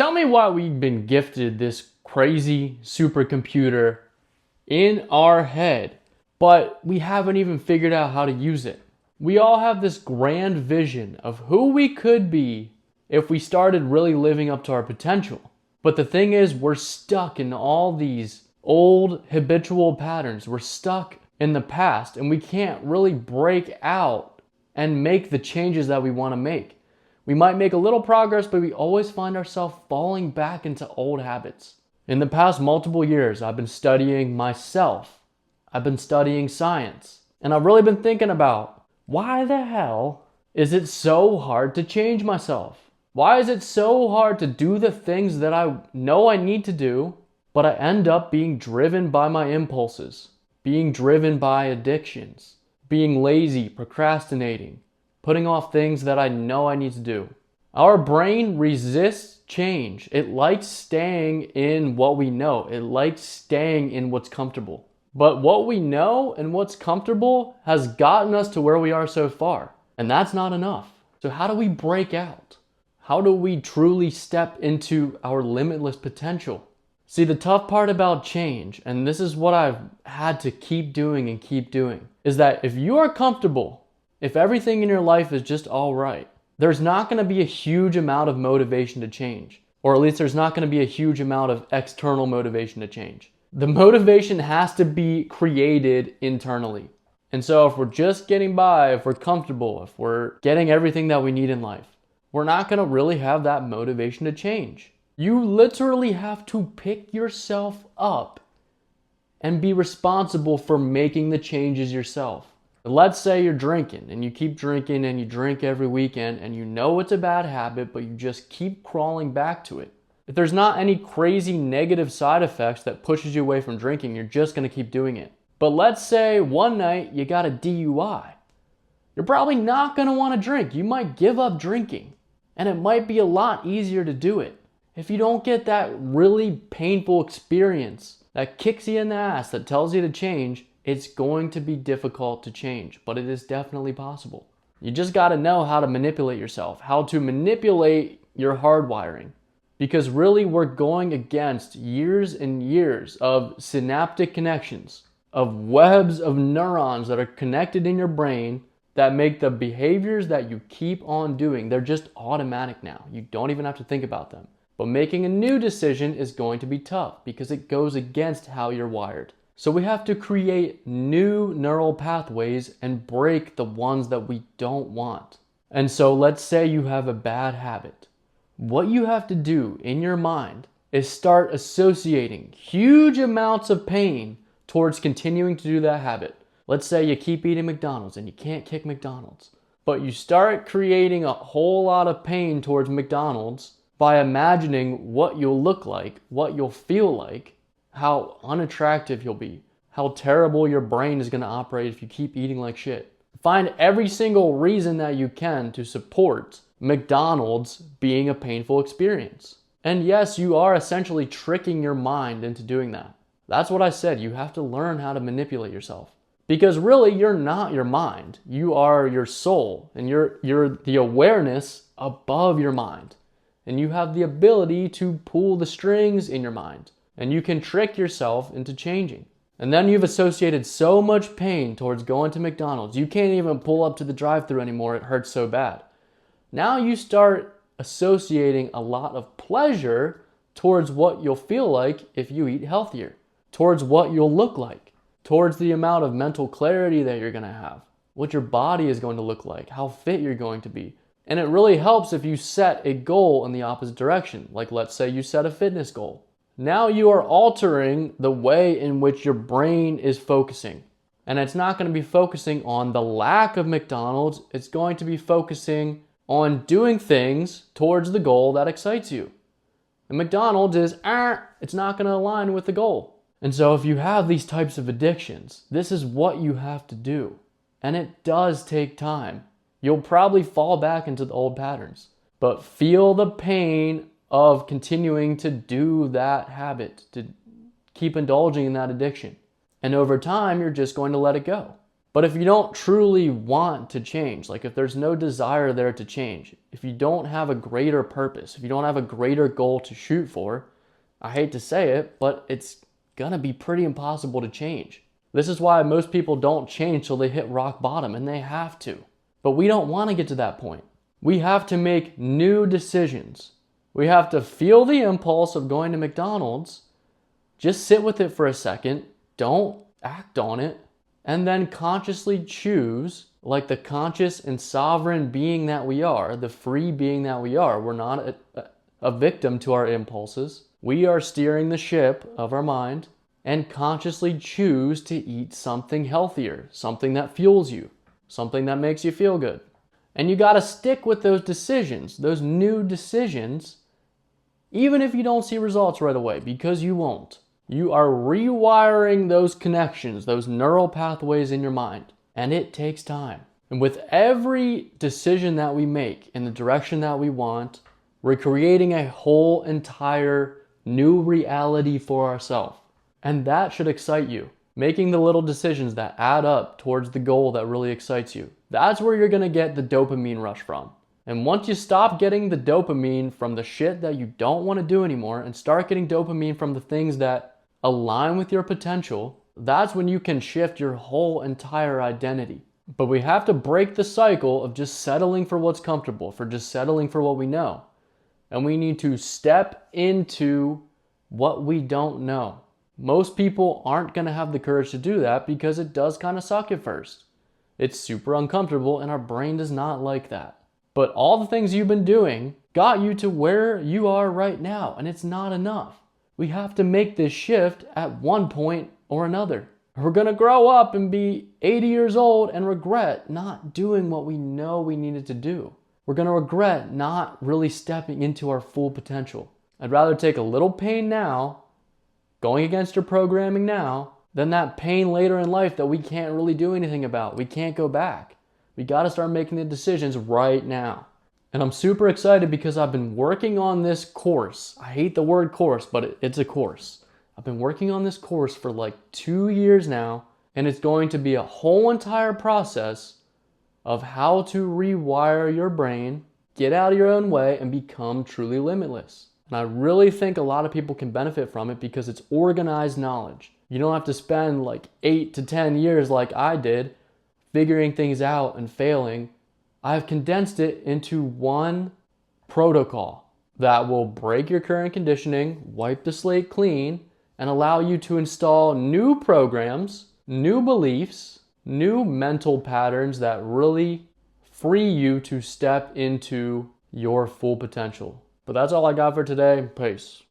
Tell me why we've been gifted this crazy supercomputer in our head, but we haven't even figured out how to use it. We all have this grand vision of who we could be if we started really living up to our potential. But the thing is, we're stuck in all these old habitual patterns. We're stuck in the past and we can't really break out and make the changes that we want to make. We might make a little progress, but we always find ourselves falling back into old habits. In the past multiple years, I've been studying myself. I've been studying science. And I've really been thinking about, why the hell is it so hard to change myself? Why is it so hard to do the things that I know I need to do, but I end up being driven by my impulses, being driven by addictions, being lazy, procrastinating, putting off things that I know I need to do? Our brain resists change. It likes staying in what we know. It likes staying in what's comfortable. But what we know and what's comfortable has gotten us to where we are so far. And that's not enough. So how do we break out? How do we truly step into our limitless potential? See, the tough part about change, and this is what I've had to keep doing, is that if you are comfortable, if everything in your life is just all right, there's not going to be a huge amount of motivation to change. Or at least there's not going to be a huge amount of external motivation to change. The motivation has to be created internally. And so if we're just getting by, if we're comfortable, if we're getting everything that we need in life, we're not going to really have that motivation to change. You literally have to pick yourself up and be responsible for making the changes yourself. Let's say you're drinking and you keep drinking and you drink every weekend and you know it's a bad habit, but you just keep crawling back to it. If there's not any crazy negative side effects that pushes you away from drinking, you're just going to keep doing it. But let's say one night you got a DUI. You're probably not going to want to drink. You might give up drinking, and it might be a lot easier to do it. If you don't get that really painful experience that kicks you in the ass, that tells you to change, it's going to be difficult to change, but it is definitely possible. You just got to know how to manipulate yourself, how to manipulate your hardwiring. Because really we're going against years and years of synaptic connections, of webs of neurons that are connected in your brain that make the behaviors that you keep on doing, they're just automatic now. You don't even have to think about them. But making a new decision is going to be tough because it goes against how you're wired. So we have to create new neural pathways and break the ones that we don't want. And so let's say you have a bad habit. What you have to do in your mind is start associating huge amounts of pain towards continuing to do that habit. Let's say you keep eating McDonald's and you can't kick McDonald's, but you start creating a whole lot of pain towards McDonald's by imagining what you'll look like, what you'll feel like, how unattractive you'll be, how terrible your brain is going to operate if you keep eating like shit. Find every single reason that you can to support McDonald's being a painful experience. And yes, you are essentially tricking your mind into doing that. That's what I said. You have to learn how to manipulate yourself. Because really, you're not your mind. You are your soul, and you're the awareness above your mind. And you have the ability to pull the strings in your mind. And you can trick yourself into changing. And then you've associated so much pain towards going to McDonald's. You can't even pull up to the drive-thru anymore. It hurts so bad. Now you start associating a lot of pleasure towards what you'll feel like if you eat healthier, towards what you'll look like, towards the amount of mental clarity that you're going to have, what your body is going to look like, how fit you're going to be. And it really helps if you set a goal in the opposite direction. Like let's say you set a fitness goal. Now you are altering the way in which your brain is focusing. And it's not going to be focusing on the lack of McDonald's. It's going to be focusing on doing things towards the goal that excites you. And McDonald's is, it's not going to align with the goal. And so if you have these types of addictions, this is what you have to do. And it does take time. You'll probably fall back into the old patterns. But feel the pain of continuing to do that habit, to keep indulging in that addiction. And over time, you're just going to let it go. But if you don't truly want to change, like if there's no desire there to change, if you don't have a greater purpose, if you don't have a greater goal to shoot for, I hate to say it, but it's gonna be pretty impossible to change. This is why most people don't change till they hit rock bottom, and they have to. But we don't want to get to that point. We have to make new decisions. We have to feel the impulse of going to McDonald's, just sit with it for a second, don't act on it, and then consciously choose, like the conscious and sovereign being that we are, the free being that we are. We're not a victim to our impulses. We are steering the ship of our mind, and consciously choose to eat something healthier, something that fuels you, something that makes you feel good. And you got to stick with those decisions, those new decisions, even if you don't see results right away, because you won't. You are rewiring those connections, those neural pathways in your mind, and it takes time. And with every decision that we make in the direction that we want, we're creating a whole entire new reality for ourselves. And that should excite you. Making the little decisions that add up towards the goal that really excites you. That's where you're gonna get the dopamine rush from. And once you stop getting the dopamine from the shit that you don't want to do anymore and start getting dopamine from the things that align with your potential, that's when you can shift your whole entire identity. But we have to break the cycle of just settling for what's comfortable, for just settling for what we know. And we need to step into what we don't know. Most people aren't going to have the courage to do that because it does kind of suck at first. It's super uncomfortable and our brain does not like that. But all the things you've been doing got you to where you are right now, and it's not enough. We have to make this shift at one point or another. We're going to grow up and be 80 years old and regret not doing what we know we needed to do. We're going to regret not really stepping into our full potential. I'd rather take a little pain now, going against your programming now, than that pain later in life that we can't really do anything about. We can't go back. We got to start making the decisions right now. And I'm super excited because I've been working on this course. I hate the word course, but it's a course. I've been working on this course for like 2 years now, and it's going to be a whole entire process of how to rewire your brain, get out of your own way, and become truly limitless. And I really think a lot of people can benefit from it because it's organized knowledge. You don't have to spend like 8 to 10 years like I did figuring things out and failing. I've condensed it into one protocol that will break your current conditioning, wipe the slate clean, and allow you to install new programs, new beliefs, new mental patterns that really free you to step into your full potential. But that's all I got for today. Peace.